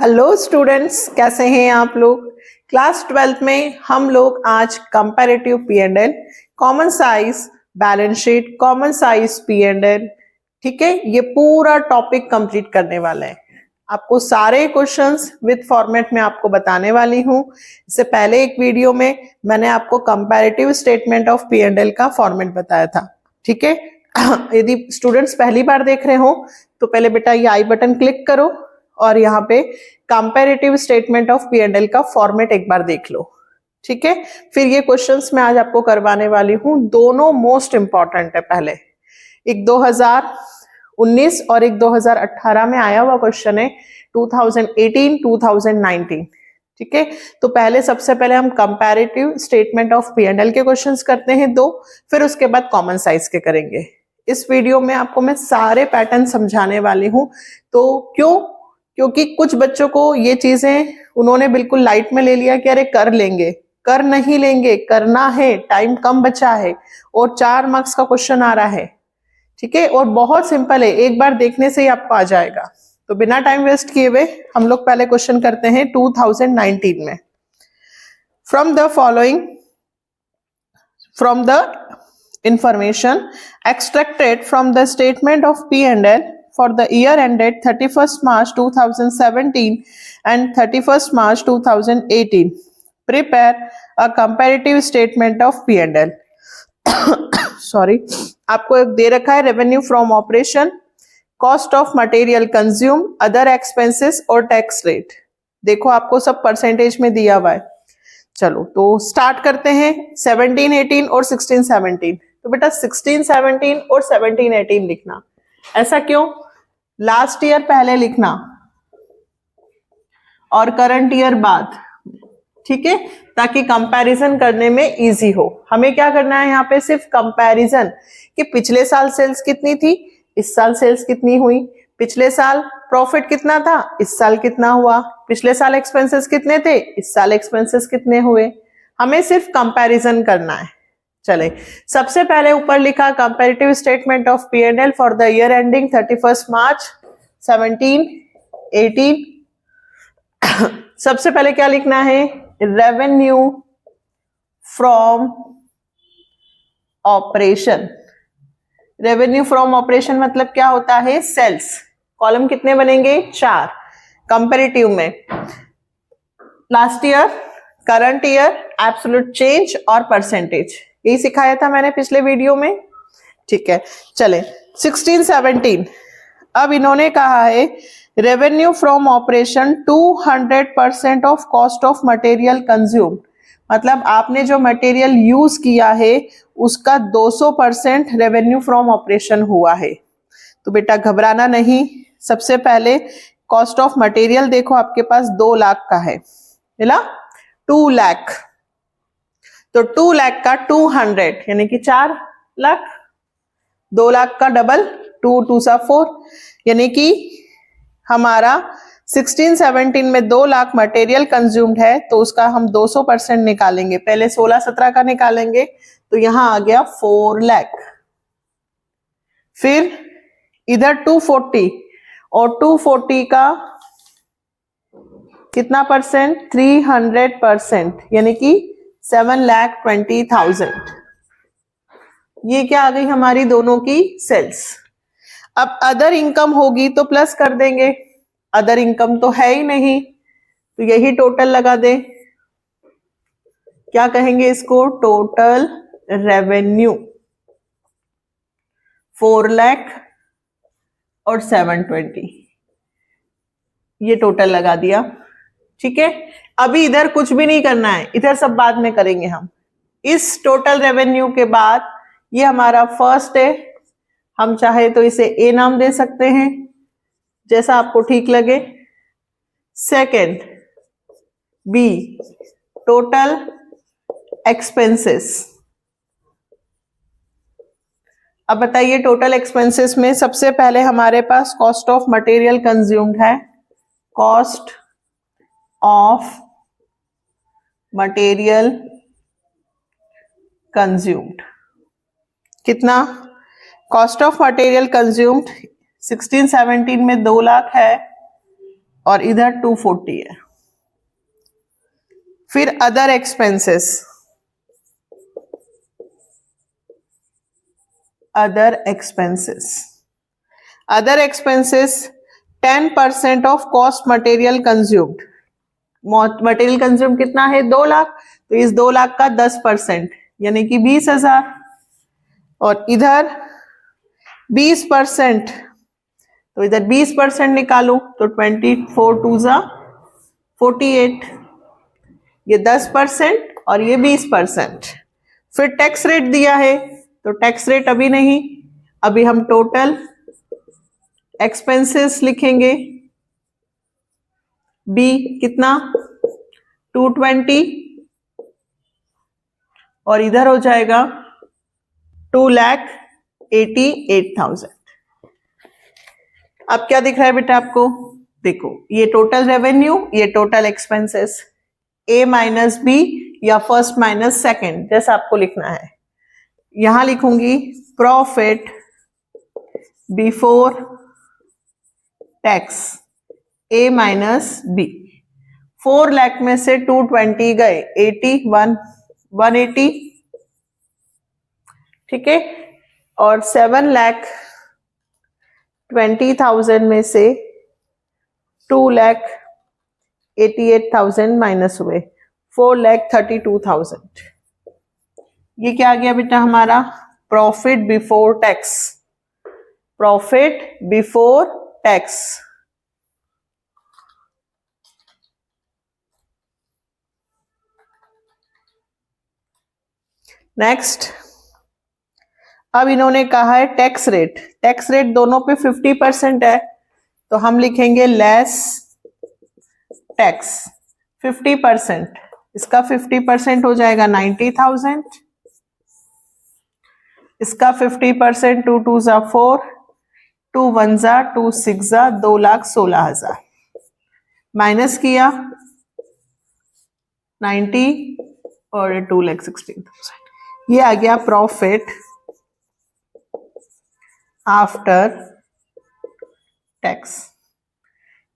Hello students, कैसे हैं आप लोग। क्लास 12th में हम लोग आज comparative P and L, common size balance sheet, common size P and L, ठीक है, ये पूरा टॉपिक कंप्लीट करने वाले हैं। आपको सारे क्वेश्चंस विद फॉर्मेट में आपको बताने वाली हूँ। इससे पहले एक वीडियो में मैंने आपको comparative statement of P and L का फॉर्मेट बताया था, ठीक है। यदि स्टूडेंट्स पहली बार देख रहे हो तो पहले बेटा ये आई बटन क्लिक करो और यहाँ पे comparative statement of P and L का फॉर्मेट एक बार देख लो, ठीक है। फिर ये क्वेश्चंस मैं आज आपको करवाने वाली हूँ, दोनों मोस्ट इंपॉर्टेंट है। पहले एक 2019 और एक 2018 में आया हुआ क्वेश्चन है, 2018 2019, ठीक है। तो पहले सबसे पहले हम comparative statement of P and L के क्वेश्चंस करते हैं दो, फिर उसके बाद कॉमन साइज के करेंगे। इस वीडियो में आपको मैं सारे पैटर्न समझाने वाली हूँ। तो क्योंकि कुछ बच्चों को ये चीजें उन्होंने बिल्कुल लाइट में ले लिया कि अरे कर लेंगे, कर नहीं लेंगे, करना है, टाइम कम बचा है और 4 मार्क्स का क्वेश्चन आ रहा है, ठीक है। और बहुत सिंपल है, एक बार देखने से ही आपको आ जाएगा। तो बिना टाइम वेस्ट किए हुए हम लोग पहले क्वेश्चन करते हैं 2019 में। From the information extracted from the statement of P&L for the year ended 31st March 2017 and 31st March 2018. Prepare a comparative statement of P&L. Sorry, आपको एक दे रखा है revenue from operation, cost of material consume, other expenses और tax rate. देखो आपको सब percentage में दिया हुआ है। चलो तो स्टार्ट करते हैं 17, 18 और 16, 17। तो बेटा 16, 17 और 17, 18 लिखना। ऐसा क्यों? लास्ट ईयर पहले लिखना और करंट ईयर बाद, ठीक है, ताकि कंपैरिजन करने में इजी हो। हमें क्या करना है यहाँ पे? सिर्फ कंपैरिजन कि पिछले साल सेल्स कितनी थी, इस साल सेल्स कितनी हुई, पिछले साल प्रॉफिट कितना था, इस साल कितना हुआ, पिछले साल एक्सपेंसेस कितने थे, इस साल एक्सपेंसेस कितने हुए। हमें सिर्फ कंपैरिजन करना है। चले, सबसे पहले ऊपर लिखा comparative statement of P and L for the year ending 31st मार्च 17, 18। सबसे पहले क्या लिखना है? Revenue from operation. Revenue from operation मतलब क्या होता है? सेल्स। कॉलम कितने बनेंगे? 4। कंपैरेटिव में last year, current year, absolute change और परसेंटेज, यही सिखाया था मैंने पिछले वीडियो में, ठीक है। चले 16, 17। अब इन्होंने कहा है revenue from operation 200% of cost of material consume, मतलब आपने जो मटेरियल यूज किया है उसका 200% रेवेन्यू फ्रॉम ऑपरेशन हुआ है। तो बेटा घबराना नहीं। सबसे पहले कॉस्ट ऑफ मटेरियल देखो आपके पास 2 लाख का है, मिला 2 लाख। तो 2 लाख का 200 यानी कि 4 लाख, 2 लाख का डबल 2 2 सा 4, यानी कि हमारा 16, 17 में 2 लाख मटेरियल कंज्यूम्ड है, तो उसका हम 200% निकालेंगे। पहले 16, 17 का निकालेंगे तो यहां आ गया 4 लाख। फिर इधर 240 और 240 का कितना परसेंट? 300%, यानी कि 7,20,000। ये क्या आ गई हमारी दोनों की सेल्स। अब अदर इनकम होगी तो प्लस कर देंगे, अदर इनकम तो है ही नहीं तो यही टोटल लगा दे। क्या कहेंगे इसको? टोटल रेवेन्यू 4 लाख और 720, ये टोटल लगा दिया, ठीक है। अभी इधर कुछ भी नहीं करना है, इधर सब बाद में करेंगे हम। इस टोटल रेवेन्यू के बाद ये हमारा फर्स्ट है, हम चाहे तो इसे ए नाम दे सकते हैं, जैसा आपको ठीक लगे। Second b, total expenses. अब बताइए टोटल एक्सपेंसेस में सबसे पहले हमारे पास कॉस्ट ऑफ मटेरियल कंज्यूम्ड है, कॉस्ट ऑफ मटेरियल कंज्यूम्ड कितना? कॉस्ट ऑफ मटेरियल कंज्यूम्ड 16, 17 में 2 लाख है, और इधर 240 है। फिर other expenses, other expenses 10% of cost material consumed. Material consume कितना है? 2 लाख, तो इस 2 लाख का 10% यानी कि 20,000, और इधर 20%, तो इधर 20% निकालू तो 24 2 जा 48, ये 10% और ये 20%। फिर टैक्स रेट दिया है, तो टैक्स रेट अभी नहीं, अभी हम टोटल एक्सपेंसेस लिखेंगे। बी कितना? 220, और इधर हो जाएगा 2,88,000। अब क्या दिख रहा है बेटा आपको? देखो, ये टोटल रेवेन्यू, ये टोटल एक्सपेंसेस, ए माइनस बी या फर्स्ट माइनस सेकंड, जैसा आपको लिखना है। यहां लिखूंगी प्रॉफिट बिफोर टैक्स ए माइनस बी। 4 लाख में से 220 गए, 180, ठीक है, और 7,20,000 में से 2,88,000 माइनस हुए, 4,32,000। ये क्या आ गया बेटा हमारा? Profit before tax, profit before tax. Next, अब इन्होंने कहा है टैक्स रेट। टैक्स रेट दोनों पे 50% है, तो हम लिखेंगे लेस टैक्स 50%। इसका 50% हो जाएगा 90,000, इसका 50% 2 2 जा 4, 2 1 जा 2 6 जा 2,16,000, माइनस किया 90 और 2,16,000। ये आ गया प्रॉफिट आफ्टर टैक्स।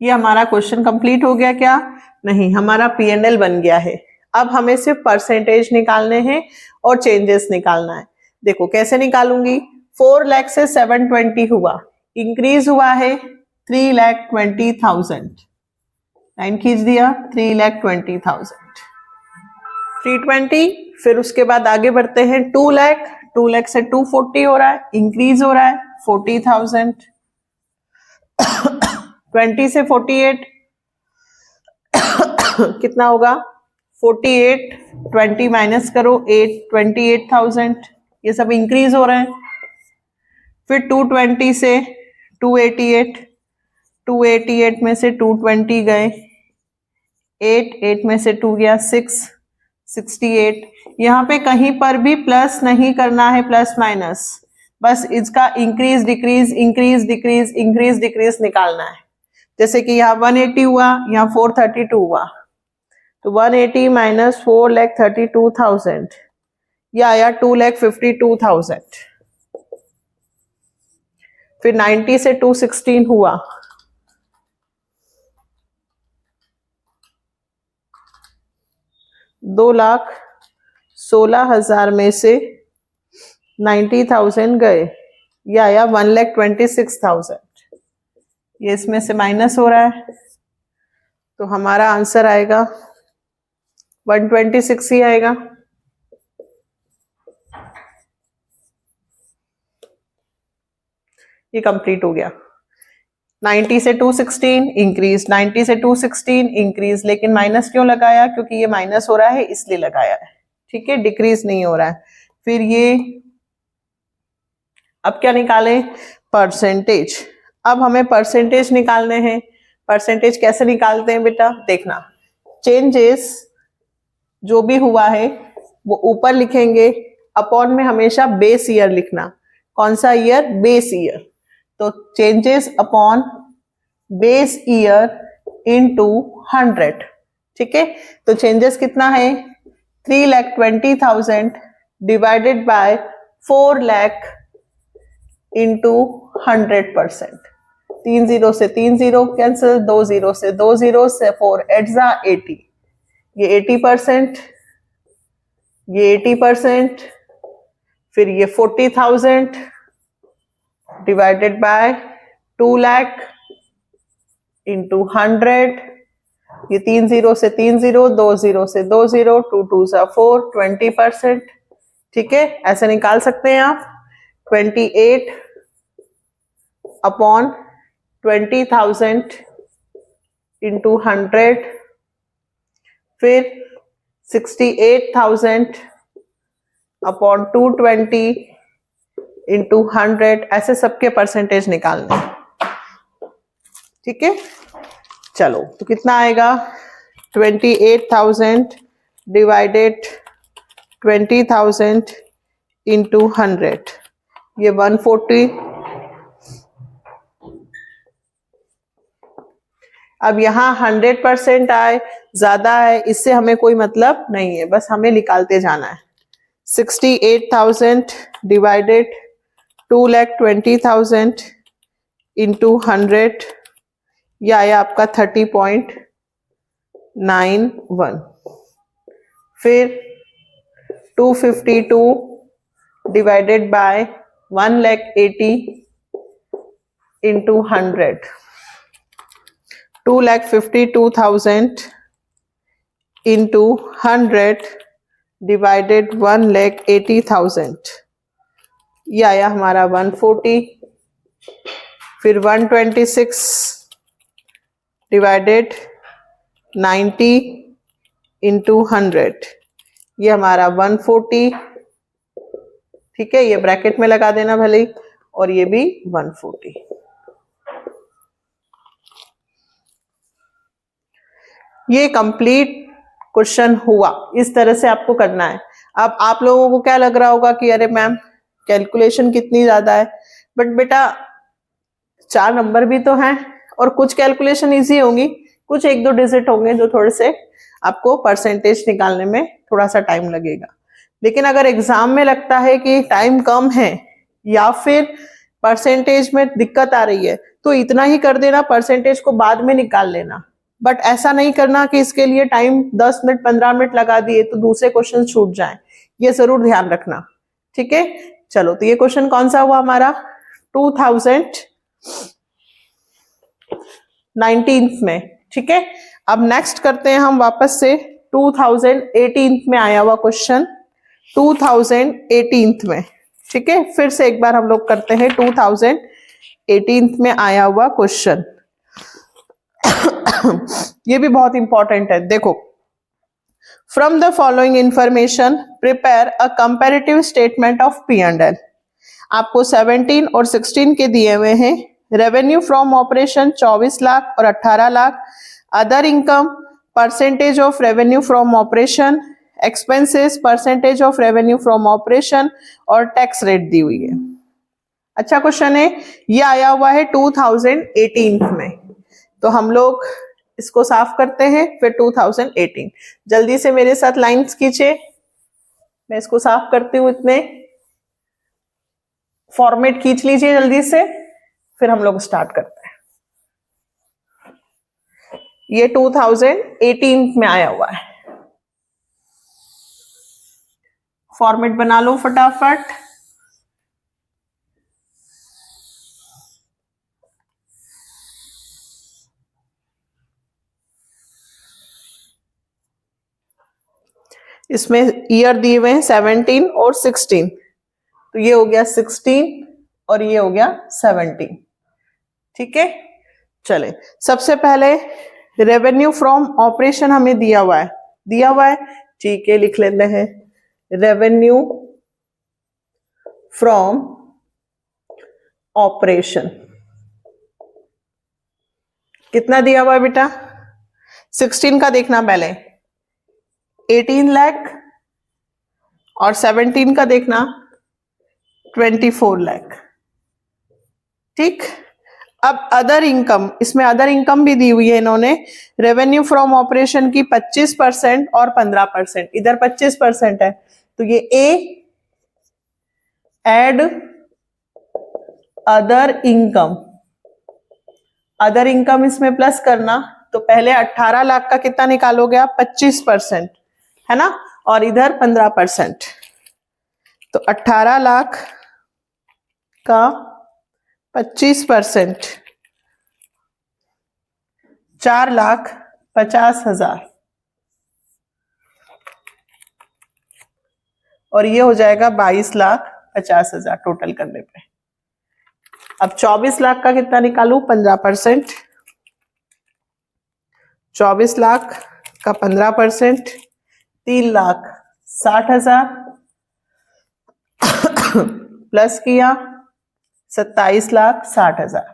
ये हमारा क्वेश्चन कंप्लीट हो गया क्या? नहीं, हमारा P&L बन गया है। अब हमें सिर्फ परसेंटेज निकालने हैं और चेंजेस निकालना है। देखो कैसे निकालूंगी। 4 लाख से 720 हुआ, इंक्रीज हुआ है 3,20,000, लाइन खींच दिया 3,20,000, 320। फिर उसके बाद आगे बढ़ते हैं 2 लाख, 2 लाख से 240 हो रहा है, इंक्रीज हो रहा है 40,000, 20 से 48 कितना होगा? 48, 20 माइनस करो 8, 28,000, ये सब इंक्रीज हो रहे हैं। फिर 220 से 288, 288 में से 220 गए, 8 में से 2 गया 6, 68। यहाँ पे कहीं पर भी प्लस नहीं करना है, प्लस माइनस, बस इसका increase decrease, increase decrease, increase decrease निकालना है। जैसे कि यहाँ 180 हुआ, यहाँ 432 हुआ, तो 180 माइनस 4,32,000, यह आया 2,52,000। फिर 90 से 216 हुआ, 2,16,000 में से 90,000 गए, यह आया 1,26,000। ये इसमें से माइनस हो रहा है, तो हमारा आंसर आएगा 126 ही आएगा। ये कंप्लीट हो गया। 90 से 216 इंक्रीज, 90 से 216 इंक्रीज, लेकिन माइनस क्यों लगाया? क्योंकि ये माइनस हो रहा है इसलिए लगाया है, ठीक है, डिक्रीज नहीं हो रहा है। फिर ये अब क्या निकालें? परसेंटेज। अब हमें परसेंटेज निकालने हैं। परसेंटेज कैसे निकालते हैं बेटा? देखना, चेंजेस जो भी हुआ है वो ऊपर लिखेंगे, अपॉन में हमेशा बेस ईयर लिखना। कौन सा ईयर? Base year. तो changes upon base year into 100, ठीक है। तो चेंजेस कितना है? 3,20,000 डिवाइडेड बाय 4 लाख इंटू 100%। 3 0 से 3 0 कैंसिल, 2 0 से 2 0 से 4 8 जा 80, ये 80%, ये 80%, फिर ये 40,000 डिवाइडेड बाय 2 लाख इंटू 100, ये 3 0 से 3 0, 2 0 से 2 0, 2 2 सा 4, 20%, ठीक है, ऐसे निकाल सकते हैं आप। 28 अपॉन 20,000 इंटू 100, फिर 68,000 अपॉन 220 इंटू 100, ऐसे सबके परसेंटेज निकालने, ठीक है। चलो तो कितना आएगा, 28,000 डिवाइडेड 20,000 इंटू 100, ये 140। अब यहाँ 100% आए, ज्यादा है, इससे हमें कोई मतलब नहीं है, बस हमें निकालते जाना है। 68,000 डिवाइडेड 2,20,000 इंटू 100, यह आया आपका 30.91। फिर 252 divided by 1,80,000 into 100, 2,52,000 into 100 divided 1,80,000, ये आया हमारा 140। फिर 126 डिवाइडेड 90 इंटू 100, ये हमारा 140, ठीक है, ये ब्रैकेट में लगा देना भले ही, और ये भी 140। ये कंप्लीट क्वेश्चन हुआ, इस तरह से आपको करना है। अब आप लोगों को क्या लग रहा होगा कि अरे मैम कैलकुलेशन कितनी ज्यादा है, बट बेटा 4 नंबर भी तो हैं और कुछ कैलकुलेशन इजी होंगी, कुछ 1-2 डिजिट होंगे जो थोड़े से आपको परसेंटेज निकालने में थोड़ा सा टाइम लगेगा। लेकिन अगर एग्जाम में लगता है कि टाइम कम है या फिर परसेंटेज में दिक्कत आ रही है, तो इतना ही कर देना, परसेंटेज को बाद में निकाल लेना। बट ऐसा नहीं करना कि इसके लिए टाइम 10 मिनट 15 मिनट लगा दिए तो दूसरे क्वेश्चन छूट जाएं, ये जरूर ध्यान रखना, ठीक है। चलो तो ये क्वेश्चन कौन सा हुआ हमारा, 2019 में, ठीक है। अब नेक्स्ट करते हैं हम वापस से 2018 में आया हुआ क्वेश्चन, 2018 में, ठीक है। फिर से एक बार हम लोग करते हैं 2018 में आया हुआ क्वेश्चन। ये भी बहुत इंपॉर्टेंट है, देखो। From the following information prepare a comparative statement of P&L। आपको 17 और 16 के दिए हुए हैं। रेवेन्यू फ्रॉम ऑपरेशन 24 लाख और 18 lakh, other income percentage of revenue from operation, expenses percentage of revenue from operation, और टैक्स रेट दी हुई है। अच्छा क्वेश्चन है, ये आया हुआ है 2018 में, तो हम लोग इसको साफ करते हैं। फिर 2018, जल्दी से मेरे साथ लाइंस खींचे, मैं इसको साफ करती हूँ, इतने फॉर्मेट खींच लीजिए जल्दी से, फिर हम लोग स्टार्ट करते हैं। ये 2018 में आया हुआ है, फॉर्मेट बना लो फटाफट। इसमें ईयर दिए हुए हैं 17 और 16, तो ये हो गया 16 और ये हो गया 17, ठीक है। चले, सबसे पहले रेवेन्यू फ्रॉम ऑपरेशन हमें दिया हुआ है, ठीक है, लिख लेते हैं। रेवेन्यू फ्रॉम ऑपरेशन कितना दिया हुआ है बेटा, 16 का देखना पहले, 18 लाख, और 17 का देखना 24 लाख, ठीक। अब अदर इनकम, इसमें अदर इनकम भी दी हुई है इन्होंने, रेवेन्यू फ्रॉम ऑपरेशन की 25% और 15%, इधर 25% है, तो ये a add other income other income इसमें प्लस करना, तो पहले 18 लाख का कितना निकालोगे आप? 25%, है ना, और इधर 15%। तो 18 लाख का 25% 4,50,000, और ये हो जाएगा 22,50,000 टोटल करने पे। अब 24 लाख का कितना निकालू? 15%, 24 लाख का 15% 3,60,000 प्लस किया 27,60,000।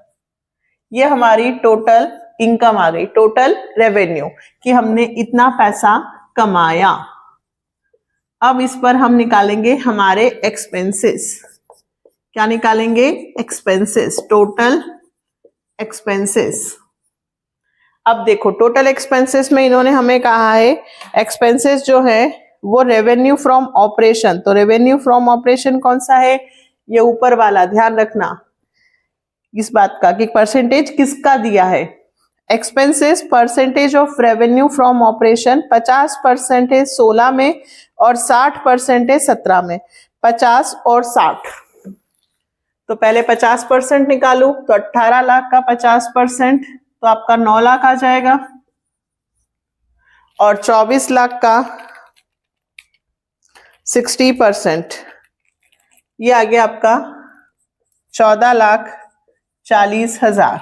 ये हमारी टोटल इनकम आ गई, टोटल रेवेन्यू, कि हमने इतना पैसा कमाया। अब इस पर हम निकालेंगे हमारे एक्सपेंसेस। क्या निकालेंगे? Expenses, total expenses. अब देखो टोटल एक्सपेंसेस में इन्होंने हमें कहा है एक्सपेंसेस जो है वो रेवेन्यू फ्रॉम ऑपरेशन, तो रेवेन्यू फ्रॉम ऑपरेशन कौन सा है? ये ऊपर वाला, ध्यान रखना इस बात का कि परसेंटेज किसका दिया है। Expenses percentage of revenue from operation 50% है 16 में और 60% है 17 में। 50 और 60, तो पहले 50% निकालू, तो 18 लाख का 50% तो आपका 9 लाख आ जाएगा, और 24 लाख का 60% ये आ गया आपका 14,40,000।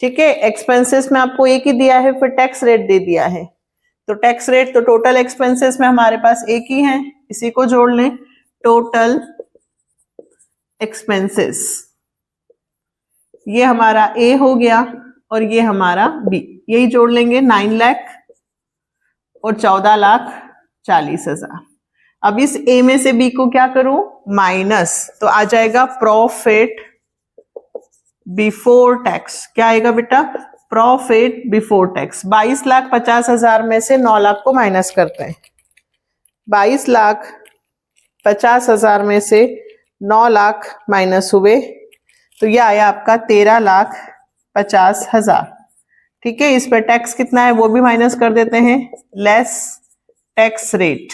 ठीक है, एक्सपेंसेस में आपको एक ही दिया है, फिर टैक्स रेट दे दिया है, तो टैक्स रेट तो टोटल एक्सपेंसेस में हमारे पास एक ही है, इसी को जोड़ लें, टोटल एक्सपेंसेस। ये हमारा ए हो गया और ये हमारा बी, यही जोड़ लेंगे 9 लाख और 14,40,000। अब इस ए में से बी को क्या करूं? माइनस, तो आ जाएगा प्रॉफिट बिफोर टैक्स। क्या आएगा बेटा? Profit before tax. 22,50,000 में से 9 लाख को माइनस करते हैं। 22,50,000 में से 9 लाख माइनस हुए, तो ये आया आपका 13,50,000। ठीक है, इस पर टैक्स कितना है वो भी माइनस कर देते हैं, लेस टैक्स रेट।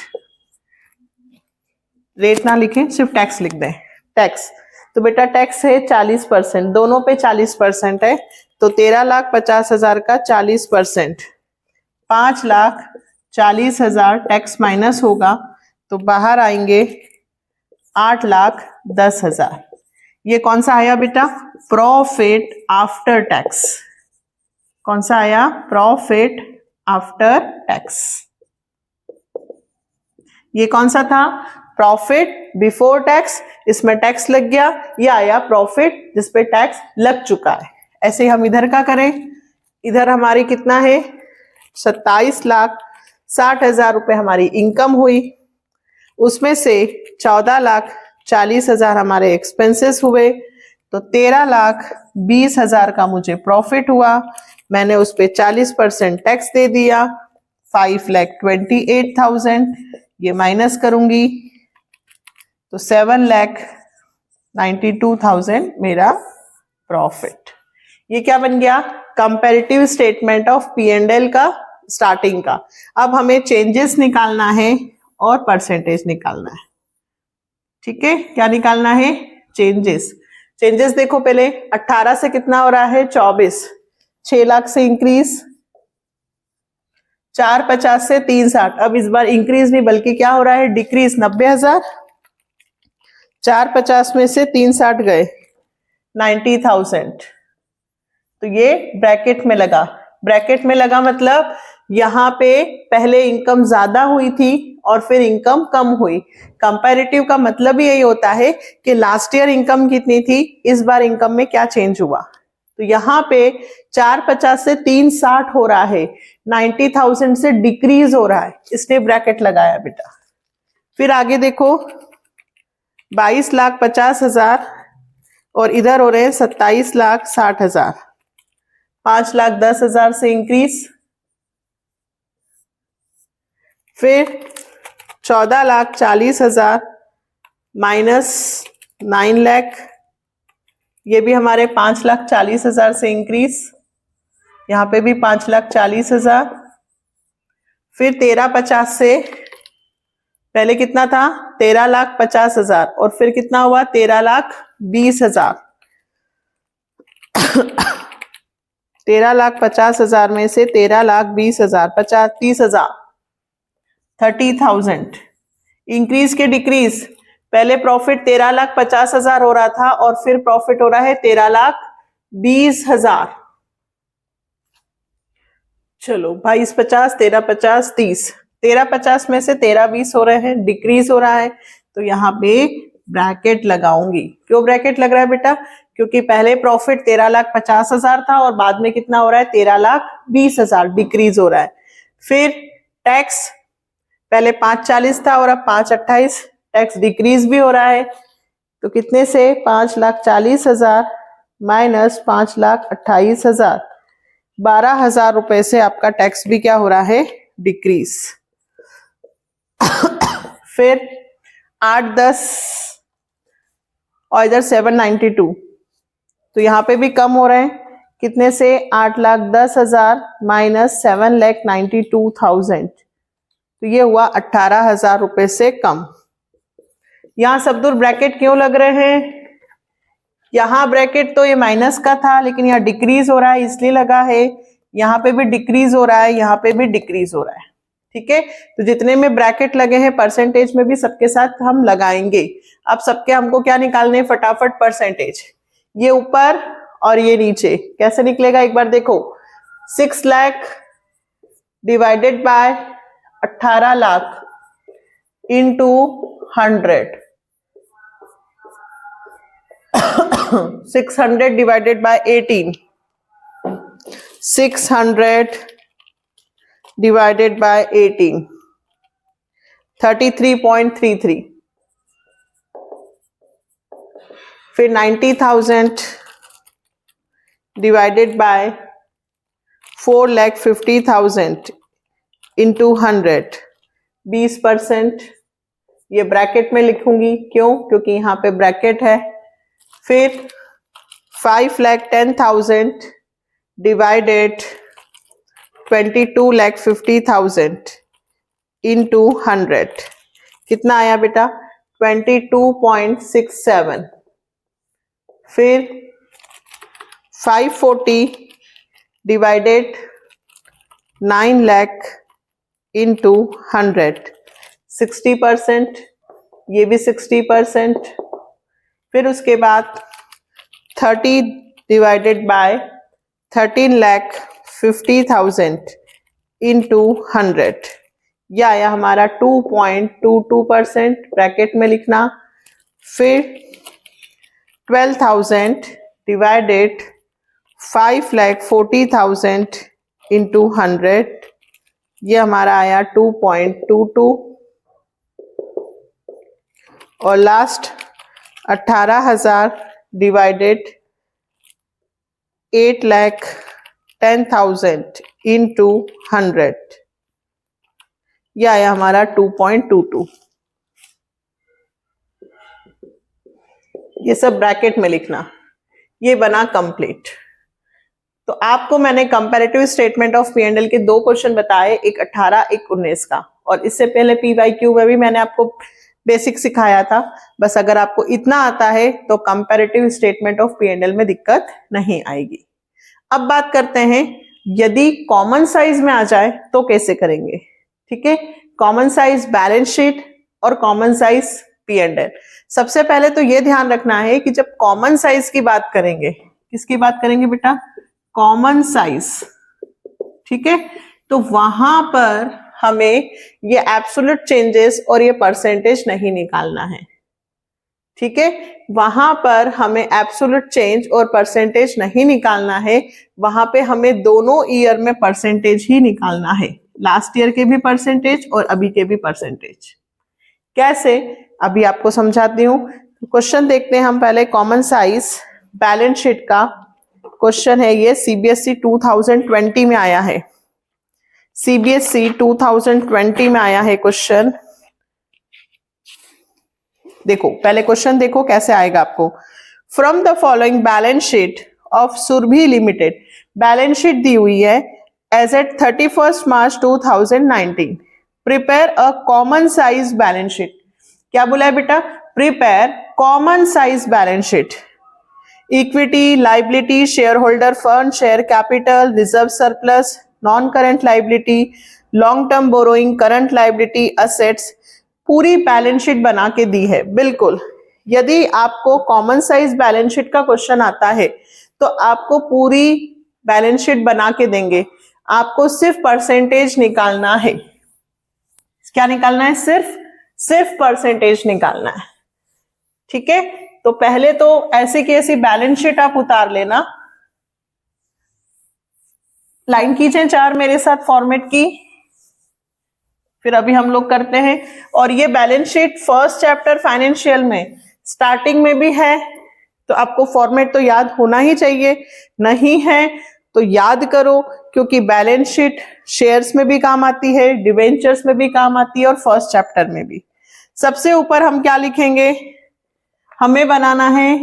रेट ना लिखें, सिर्फ टैक्स लिख दें, टैक्स। तो बेटा टैक्स है 40%, दोनों पे 40% है, तो 13,50,000 का 40%, 5,40,000 टैक्स माइनस होगा, तो बाहर आएंगे 8,10,000। ये कौन सा आया बेटा? Profit after tax. कौन सा आया? Profit after tax. ये कौन सा था? प्रॉफिट बिफोर टैक्स, इसमें टैक्स लग गया, ये आया प्रॉफिट जिसपे टैक्स लग चुका है। ऐसे हम इधर का करें, इधर हमारी कितना है? 27,60,000 रुपए हमारी इनकम हुई, उसमें से 14,40,000 हमारे एक्सपेंसेस हुए, तो 13,20,000 का मुझे प्रॉफिट हुआ। मैंने उस पे 40% टैक्स दे दिया, 5,28,000, ये माइनस करूंगी तो 7,92,000 मेरा प्रॉफिट। ये क्या बन गया? Comparative statement of P and L का स्टार्टिंग का। अब हमें चेंजेस निकालना है और परसेंटेज निकालना है। ठीक है, क्या निकालना है? चेंजेस। चेंजेस देखो पहले, 18 से कितना हो रहा है? 24, 6 लाख से इंक्रीज, 450 से 360। अब इस बार इंक्रीज नहीं बल्कि क्या हो रहा है? डिक्रीज, 90,000। 450 में से 360 गए, 90,000। तो ये ब्रैकेट में लगा। ब्रैकेट में लगा मतलब यहाँ पे पहले इनकम ज्यादा हुई थी और फिर इनकम कम हुई। कंपैरेटिव का मतलब यही होता है कि लास्ट ईयर इनकम कितनी थी, इस बार इनकम में क्या चेंज हुआ। तो यहाँ पे 450 से 360 हो रहा है, 90,000 से डिक्रीज हो रहा है, इसलिए ब्रैकेट लगाया बेटा। फिर आगे देखो, 22,50,000 और इधर हो रहे हैं 27,60,000, 5,10,000 से इंक्रीज, फिर 14,40,000 माइनस 9 लाख ये भी हमारे 5,40,000 से इंक्रीज, यहाँ पे भी 5,40,000, फिर 13,50 से पहले कितना था 13,50,000 और फिर कितना हुआ 13,20,000। 13,50,000 में से 13,20,000 30,000 30,000 इंक्रीज के डिक्रीज। पहले प्रॉफिट 13,50,000 हो रहा था और फिर प्रॉफिट हो रहा है 13,20,000। चलो 22,50 13,50 30, 13,50 में से 13,20 हो रहे हैं, डिक्रीज हो रहा है, तो यहाँ पे ब्रैकेट लगाऊंगी। क्यों ब्रैकेट लग रहा है बेटा? क्योंकि पहले प्रॉफिट 13,50,000 था और बाद में कितना हो रहा है 13,20,000, डिक्रीज हो रहा है। फिर टैक्स पहले 5,40 था और अब 5,28, टैक्स डिक्रीज भी हो रहा है, तो कितने से 5,40,000 माइनस 5,28,000, 12,000 रुपए से आपका टैक्स भी क्या हो रहा है डिक्रीज। फिर 8-10 और इधर 792, तो यहाँ पे भी कम हो रहे हैं, कितने से 8,10,000 माइनस 7,92,000, तो ये हुआ 18,000 रुपए से कम। यहां सब दूर ब्रैकेट क्यों लग रहे हैं? यहाँ ब्रैकेट तो ये माइनस का था लेकिन यहाँ डिक्रीज हो रहा है इसलिए लगा है, यहाँ पे भी डिक्रीज हो रहा है, यहाँ पे भी डिक्रीज हो रहा है। ठीक है, तो जितने में ब्रैकेट लगे हैं परसेंटेज में भी सबके साथ हम लगाएंगे। अब सबके हमको क्या निकालने हैं फटाफट परसेंटेज, ये ऊपर और ये नीचे कैसे निकलेगा एक बार देखो। 6 lakh divided by 18 lakh into 100, 600 divided by 18, 600 divided by 18, 33.33। फिर 90,000 डिवाइडेड बाय 4,50,000 इंटू 100, 20%। ये ब्रैकेट में लिखूंगी, क्यों? क्योंकि यहाँ पे ब्रैकेट है। फिर 5,10,000 डिवाइडेड 22,50,000 इंटू 100, कितना आया बेटा 22.67। फिर 540 डिवाइडेड 9 लाख इंटू 100, 60%, ये भी 60%। फिर उसके बाद 30 डिवाइडेड बाय 13,50,000 इंटू 100, यह आया हमारा 2.22%, ब्रैकेट में लिखना। फिर 12,000 डिवाइडेड 5,40,000 इंटू 100, ये हमारा आया 2.22। और लास्ट 18,000 डिवाइडेड 8,10,000 इंटू 100, यह आया हमारा 2.22। ये सब ब्रैकेट में लिखना। ये बना कंप्लीट। तो आपको मैंने कंपैरेटिव स्टेटमेंट ऑफ P&L के 2 क्वेश्चन बताए, एक 18 एक 19 का, और इससे पहले PYQ में भी मैंने आपको बेसिक सिखाया था। बस अगर आपको इतना आता है तो कंपैरेटिव स्टेटमेंट ऑफ P&L में दिक्कत नहीं आएगी। अब बात करते हैं यदि कॉमन साइज में आ जाए तो कैसे करेंगे। ठीक है, कॉमन साइज बैलेंस शीट और कॉमन साइज P&L। सबसे पहले तो ये ध्यान रखना है कि जब कॉमन साइज की बात करेंगे, किसकी बात करेंगे बेटा? Common size. ठीक है, तो वहां पर हमें ये एब्सोल्यूट चेंजेस और ये परसेंटेज नहीं निकालना है। ठीक है, वहां पर हमें एब्सोल्यूट चेंज और परसेंटेज नहीं निकालना है, वहां पे हमें दोनों ईयर में परसेंटेज ही निकालना है, लास्ट ईयर के भी परसेंटेज और अभी के भी परसेंटेज। कैसे, अभी आपको समझाती हूँ। क्वेश्चन देखते हैं हम पहले। कॉमन साइज बैलेंस शीट का क्वेश्चन है ये, CBSE 2020 में आया है। CBSE 2020 में आया है क्वेश्चन। देखो पहले क्वेश्चन देखो कैसे आएगा आपको। From the following balance sheet of Surabhi limited, balance sheet दी हुई है as at 31 March 2019, prepare a common size balance sheet. क्या बोला है बेटा? Prepare common size balance sheet. Equity, liability, share holder fund, share capital, reserve surplus, non current liability, long term borrowing, current liability, assets, पूरी balance sheet बना के दी है। बिल्कुल, यदि आपको कॉमन साइज बैलेंस शीट का क्वेश्चन आता है तो आपको पूरी बैलेंस शीट बना के देंगे, आपको सिर्फ परसेंटेज निकालना है। क्या निकालना है? सिर्फ परसेंटेज निकालना है। ठीक है, तो पहले तो ऐसी की ऐसी बैलेंस शीट आप उतार लेना। लाइन कीजिए 4 मेरे साथ फॉर्मेट की, फिर अभी हम लोग करते हैं। और ये balance sheet first chapter financial में स्टार्टिंग में भी है, तो आपको फॉर्मेट तो याद होना ही चाहिए। नहीं है तो याद करो, क्योंकि बैलेंस शीट शेयर्स में भी काम आती है, डिवेंचर्स में भी काम आती है और फर्स्ट चैप्टर में भी। सबसे ऊपर हम क्या लिखेंगे? हमें बनाना है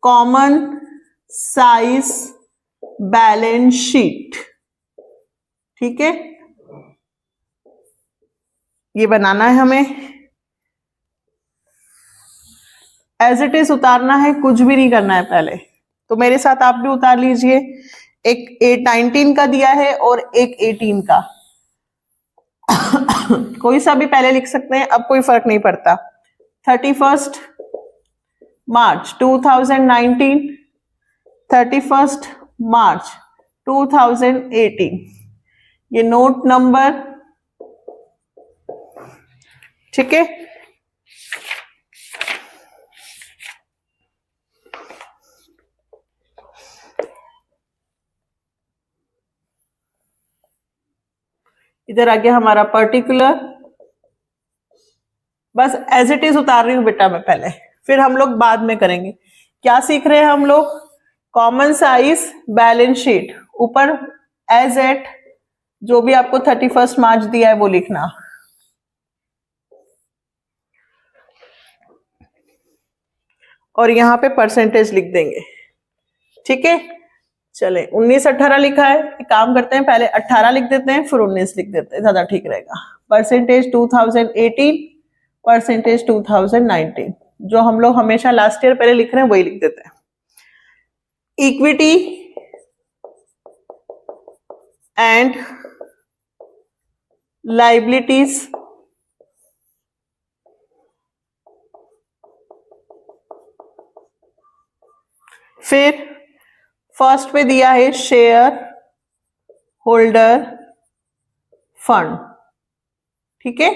कॉमन साइज बैलेंस शीट। ठीक है, ये बनाना है हमें, एज इट इज उतारना है, कुछ भी नहीं करना है पहले। तो मेरे साथ आप भी उतार लीजिए। एक 19 का दिया है और एक 18 का कोई सा भी पहले लिख सकते हैं, अब कोई फर्क नहीं पड़ता। 31 मार्च 2019, 31 मार्च 2018, ये नोट नंबर। ठीक है, इधर आ गया हमारा पर्टिकुलर। बस एज इट इज उतार रही हूं बेटा मैं पहले, फिर हम लोग बाद में करेंगे। क्या सीख रहे हैं हम लोग? Common size balance sheet. ऊपर एज एट जो भी आपको 31 मार्च दिया है वो लिखना। और यहां पे परसेंटेज लिख देंगे। ठीक है, चले 19 18 लिखा है, एक काम करते हैं पहले 18 लिख देते हैं फिर 19 लिख देते हैं, ज्यादा ठीक रहेगा। परसेंटेज 2018, परसेंटेज 2019, जो हम लोग हमेशा लास्ट ईयर पहले लिख रहे हैं वही लिख देते हैं। इक्विटी एंड लाइबिलिटीज, फिर फर्स्ट पे दिया है शेयर होल्डर फंड। ठीक है,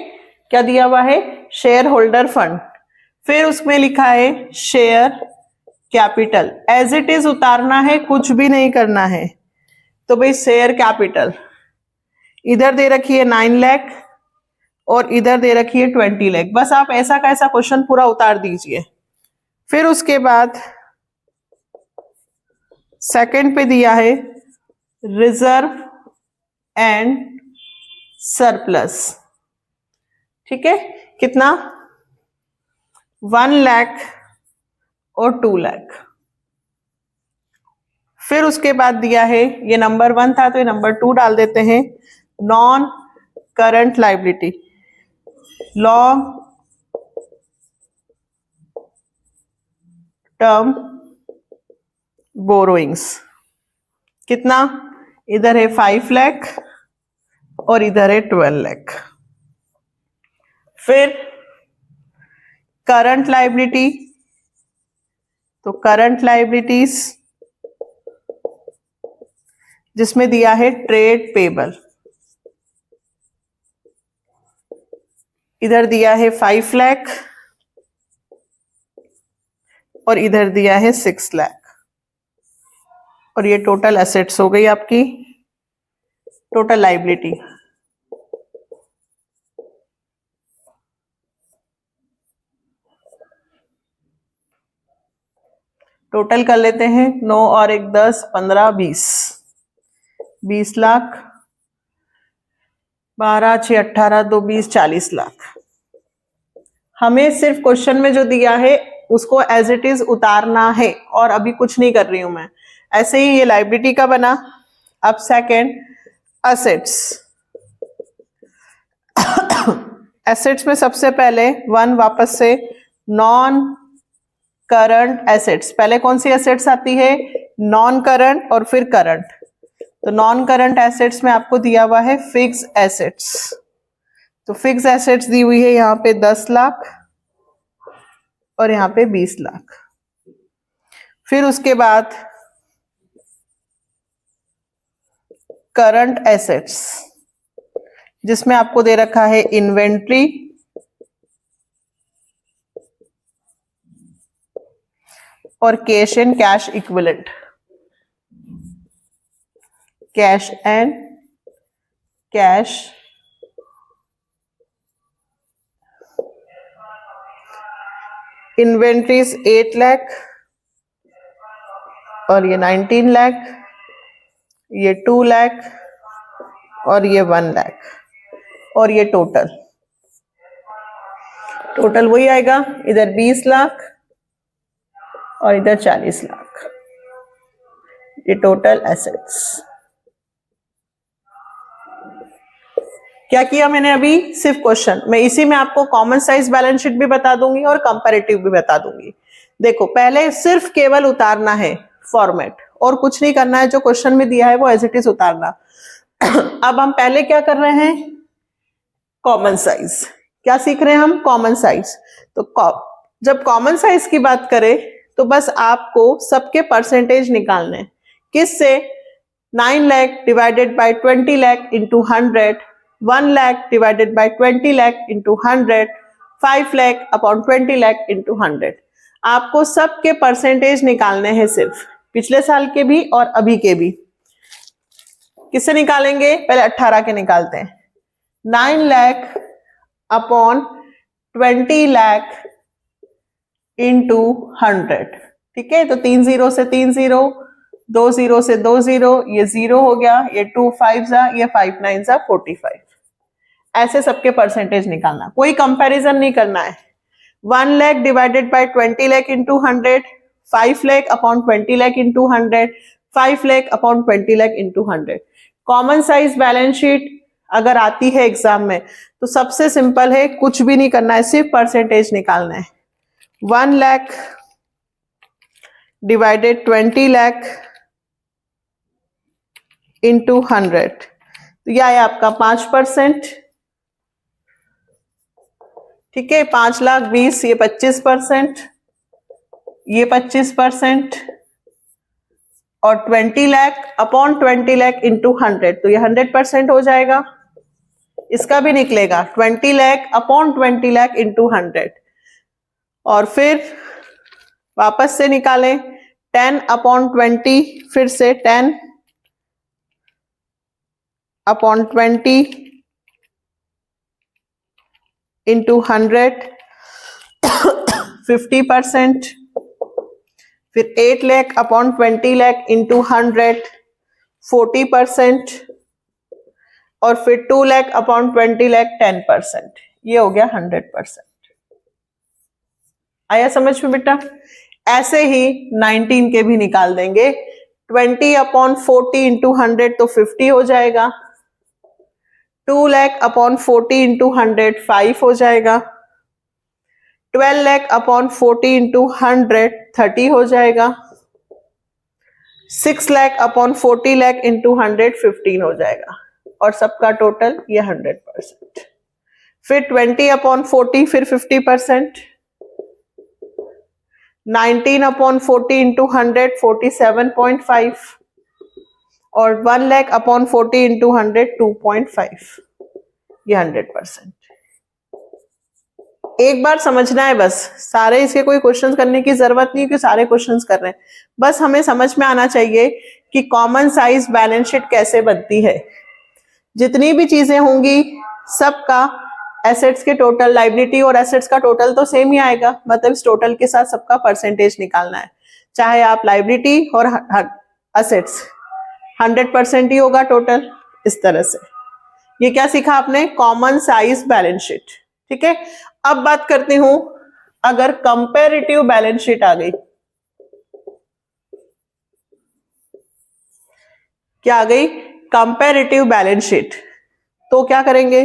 क्या दिया हुआ है? Share holder fund. फिर उसमें लिखा है share capital. As it is उतारना है, कुछ भी नहीं करना है। तो भाई शेयर कैपिटल इधर दे रखी है 9 लाख और इधर दे रखी है 20 लाख। बस आप ऐसा का ऐसा क्वेश्चन पूरा उतार दीजिए। फिर उसके बाद सेकंड पे दिया है रिजर्व एंड सरप्लस। ठीक है, कितना? 1 लाख और 2 लाख। फिर उसके बाद दिया है, ये नंबर 1 था तो ये नंबर 2 डाल देते हैं, non current liability, long term borrowings. कितना? इधर है 5 लाख और इधर है 12 लाख। फिर करंट लाइबिलिटी, तो करंट लाइबिलिटीज जिसमें दिया है ट्रेड पेबल, इधर दिया है 5 लाख और इधर दिया है 6 लाख। और ये टोटल एसेट्स हो गई आपकी, टोटल लाइबिलिटी। टोटल कर लेते हैं, 9 और 1 10, 15 20, 20 लाख, 12 6 18 2 20, 40 लाख। हमें सिर्फ क्वेश्चन में जो दिया है उसको एज इट इज उतारना है और अभी कुछ नहीं कर रही हूं मैं। ऐसे ही ये लायबिलिटी का बना। अब सेकंड एसेट्स। एसेट्स में सबसे पहले वन वापस से नॉन करंट एसेट्स। पहले कौन सी एसेट्स आती है? नॉन करंट और फिर करंट। तो नॉन करंट एसेट्स में आपको दिया हुआ है फिक्स एसेट्स। तो फिक्स एसेट्स दी हुई है यहाँ पे 10 लाख और यहाँ पे 20 लाख। फिर उसके बाद करंट एसेट्स जिसमें आपको दे रखा है इन्वेंट्री और cash and cash equivalent. Cash and cash inventories 8 lakh और ये 19 लाख, ये 2 लाख और ये 1 लाख और ये टोटल वही आएगा। इधर 20 लाख और इधर 40 लाख। ये टोटल एसेट्स। क्या किया मैंने अभी? सिर्फ क्वेश्चन। मैं इसी में आपको कॉमन साइज बैलेंस शीट भी बता दूंगी और कंपैरेटिव भी बता दूंगी। देखो पहले सिर्फ केवल उतारना है फॉर्मेट और कुछ नहीं करना है। जो क्वेश्चन में दिया है वो एज इट इज उतारना। अब हम पहले क्या कर रहे हैं? Common size. क्या सीख रहे हैं हम? Common size. तो जब कॉमन साइज की बात करें तो बस आपको सबके परसेंटेज निकालने। किससे? 9 lakh divided by 20 lakh into 100, 1 lakh divided by 20 lakh into 100, 5 lakh upon 20 lakh into 100। आपको सबके परसेंटेज निकालने हैं, सिर्फ पिछले साल के भी और अभी के भी। किससे निकालेंगे? पहले 18 के निकालते हैं। 9 लाख अपॉन 20 लाख इंटू 100। ठीक है, तो 3 0 से 3 0, 2 0 से 2 0, ये 0 हो गया, ये 2 5 जा, ये 5 9 जा 45। ऐसे सबके परसेंटेज निकालना, कोई कंपैरिजन नहीं करना है। 1 lakh divided by 20 lakh into 100, 5 lakh upon 20 lakh into 100, 5 lakh upon 20 lakh into 100। Common size balance sheet अगर आती है एग्जाम में तो सबसे सिंपल है, कुछ भी नहीं करना है, सिर्फ परसेंटेज निकालना है। 1 लाख डिवाइडेड 20 लाख इंटू 100, तो यह है आपका 5%। ठीक है, 5 लाख 20, ये 25%, ये 25% और 20 लाख अपॉन 20 लाख इंटू 100, तो ये 100% हो जाएगा। इसका भी निकलेगा 20 लाख अपॉन 20 लाख इंटू 100। और फिर वापस से निकालें 10 अपॉन 20, फिर से 10 अपॉन 20 इंटू 100, 50%। फिर 8 लाख अपॉन 20 लाख इंटू 100, 40%। और फिर 2 लाख अपॉन 20 लाख 10%। ये हो गया 100%। आया समझ में बेटा? ऐसे ही 19 के भी निकाल देंगे। 20 अपॉन 40 इंटू 100 तो 50 हो जाएगा। 2 लाख अपॉन 40 इंटू 100 5 हो जाएगा। 12 लाख अपॉन 40 इंटू 100 30 हो जाएगा। 6 लाख अपॉन 40 लाख इंटू 100 15 हो जाएगा। और सबका टोटल ये 100%। फिर 20 अपॉन 40, फिर 50%। 19 अपॉन 40 इंटू 100 47.5 और 1 लाख अपॉन 40 इंटू 100 2.5, ये 100%। एक बार समझना है बस, सारे इसके कोई क्वेश्चंस करने की जरूरत नहीं कि सारे क्वेश्चंस कर रहे हैं। बस हमें समझ में आना चाहिए कि कॉमन साइज बैलेंस शीट कैसे बनती है। जितनी भी चीजें होंगी सबका एसेट्स के टोटल, लायबिलिटी और एसेट्स का टोटल तो सेम ही आएगा। मतलब इस टोटल के साथ सबका परसेंटेज निकालना है। चाहे आप लायबिलिटी और एसेट्स 100% ही होगा टोटल, इस तरह से। ये क्या सीखा आपने? Common size balance sheet. ठीक है, अब बात करती हूं अगर कंपैरेटिव बैलेंस शीट आ गई, क्या आ गई? कंपैरेटिव बैलेंस शीट, तो क्या करेंगे?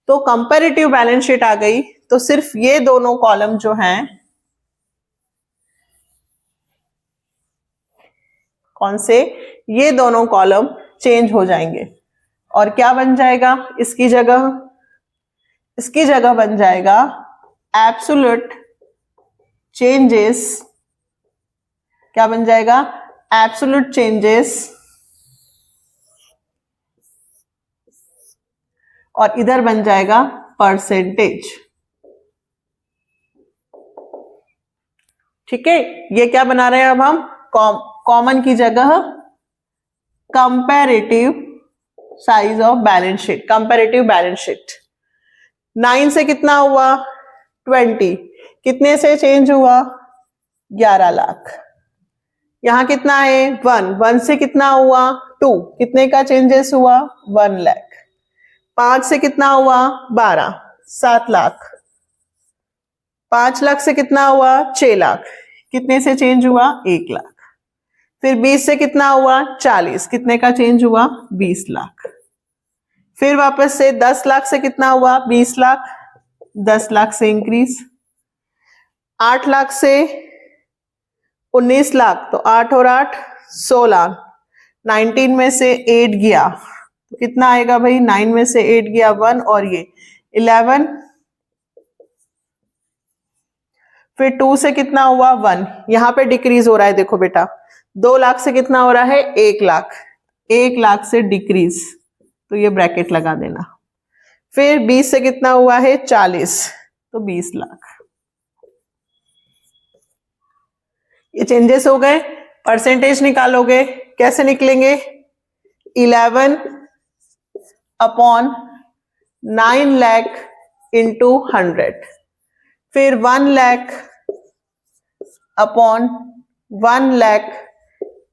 तो कंपैरेटिव बैलेंस शीट आ गई तो सिर्फ ये दोनों कॉलम जो हैं, कौन से? ये दोनों कॉलम चेंज हो जाएंगे और क्या बन जाएगा इसकी जगह? इसकी जगह बन जाएगा एब्सोल्यूट चेंजेस। क्या बन जाएगा? एब्सोल्यूट चेंजेस, और इधर बन जाएगा परसेंटेज। ठीक है, ये क्या बना रहे हैं अब हम? कॉमन की जगह comparative size of balance sheet, comparative balance sheet. 9 से कितना हुआ? 20। कितने से चेंज हुआ? 11 लाख। यहां कितना है? 1 से कितना हुआ? 2। कितने का चेंजेस हुआ? 1 लाख। 5 से कितना हुआ? 12, 7 लाख। 5 लाख से कितना हुआ? 6 लाख। कितने से चेंज हुआ? 1 लाख। फिर 20 से कितना हुआ? 40। कितने का चेंज हुआ? 20 लाख। फिर वापस से 10 लाख से कितना हुआ? 20 लाख। 10 लाख से इंक्रीज। 8 लाख से 19 लाख, तो 8 और 8 16। 19 में से 8 गया तो कितना आएगा भाई? 9 में से 8 गया 1, और ये 11। फिर 2 से कितना हुआ? 1। यहां पे डिक्रीज हो रहा है, देखो बेटा। 2 लाख से कितना हो रहा है? 1 लाख। 1 लाख से डिक्रीज, तो ये ब्रैकेट लगा देना। फिर 20 से कितना हुआ है? 40, तो 20 लाख। ये चेंजेस हो गए। परसेंटेज निकालोगे, कैसे निकलेंगे? 11 अपॉन 9 लाख इंटू 100। फिर 1 लाख अपॉन 1 लाख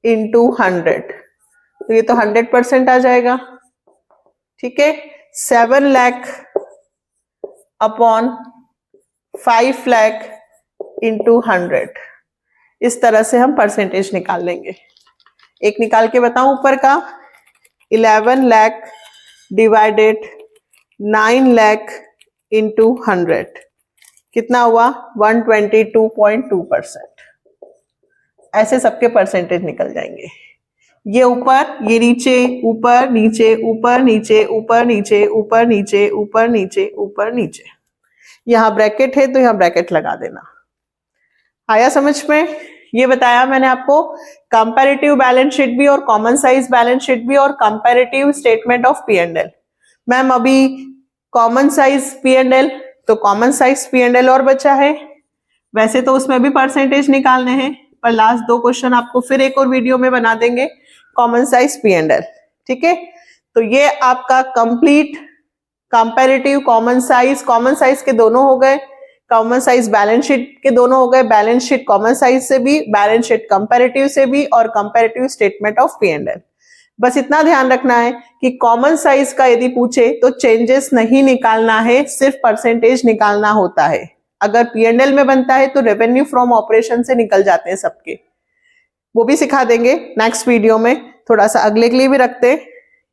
इंटू 100, तो ये तो 100% आ जाएगा। ठीक है। 7 लाख अपॉन 5 लाख इंटू 100, इस तरह से हम परसेंटेज निकाल लेंगे। एक निकाल के बताऊं ऊपर का? 11 लाख डिवाइडेड 9 लाख इंटू 100, कितना हुआ? 122.2%। ऐसे सबके परसेंटेज निकल जाएंगे। ये ऊपर, ये नीचे, ऊपर नीचे, ऊपर नीचे, ऊपर नीचे, ऊपर नीचे, ऊपर नीचे, ऊपर नीचे। यहां ब्रैकेट है तो यहां ब्रैकेट लगा देना। आया समझ में? ये बताया मैंने आपको कंपैरेटिव बैलेंस शीट भी और कॉमन साइज बैलेंस शीट भी और comparative statement of P&L। Ma'am अभी कॉमन साइज P&L, तो कॉमन साइज P&L और बचा है। वैसे तो उसमें भी परसेंटेज निकालने हैं, पर लास्ट 2 क्वेश्चन आपको फिर एक और वीडियो में बना देंगे कॉमन साइज P&L। ठीक है, तो ये आपका कंप्लीट कंपैरेटिव कॉमन साइज के दोनों हो गए, कॉमन साइज बैलेंस शीट के दोनों हो गए, बैलेंस शीट कॉमन साइज से भी, बैलेंस शीट कंपैरेटिव से भी, और कंपैरेटिव स्टेटमेंट ऑफ P&L। बस इतना ध्यान रखना है कि कॉमन साइज का यदि पूछे तो चेंजेस नहीं निकालना है, सिर्फ परसेंटेज निकालना होता है। अगर P&L में बनता है तो रेवेन्यू फ्रॉम ऑपरेशन से निकल जाते हैं सबके, वो भी सिखा देंगे नेक्स्ट वीडियो में। थोड़ा सा अगले के लिए भी रखते हैं,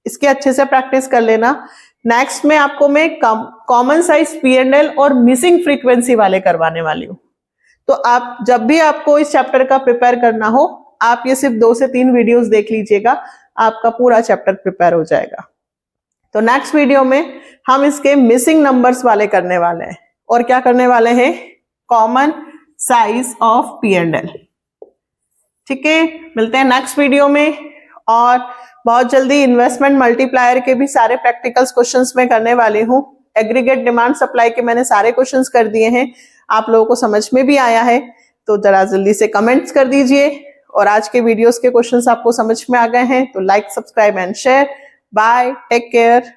इसके अच्छे से प्रैक्टिस कर लेना। नेक्स्ट में आपको मैं कॉमन साइज P&L और मिसिंग फ्रीक्वेंसी वाले करवाने वाली हूँ। तो आप जब भी आपको इस चैप्टर का प्रिपेयर करना हो, आप ये सिर्फ 2 से 3 वीडियोस देख लीजिएगा, आपका पूरा चैप्टर प्रिपेयर हो जाएगा। तो नेक्स्ट वीडियो में हम इसके मिसिंग नंबर्स वाले करने वाले हैं, और क्या करने वाले हैं? Common size of P&L। ठीक है, मिलते हैं नेक्स्ट वीडियो में। और बहुत जल्दी इन्वेस्टमेंट मल्टीप्लायर के भी सारे प्रैक्टिकल्स क्वेश्चंस में करने वाली हूँ। एग्रीगेट डिमांड सप्लाई के मैंने सारे क्वेश्चंस कर दिए हैं, आप लोगों को समझ में भी आया है तो जरा जल्दी से कमेंट्स कर दीजिए। और आज के वीडियोस के क्वेश्चंस आपको समझ में आ गए हैं तो like, subscribe and share. Bye, take care.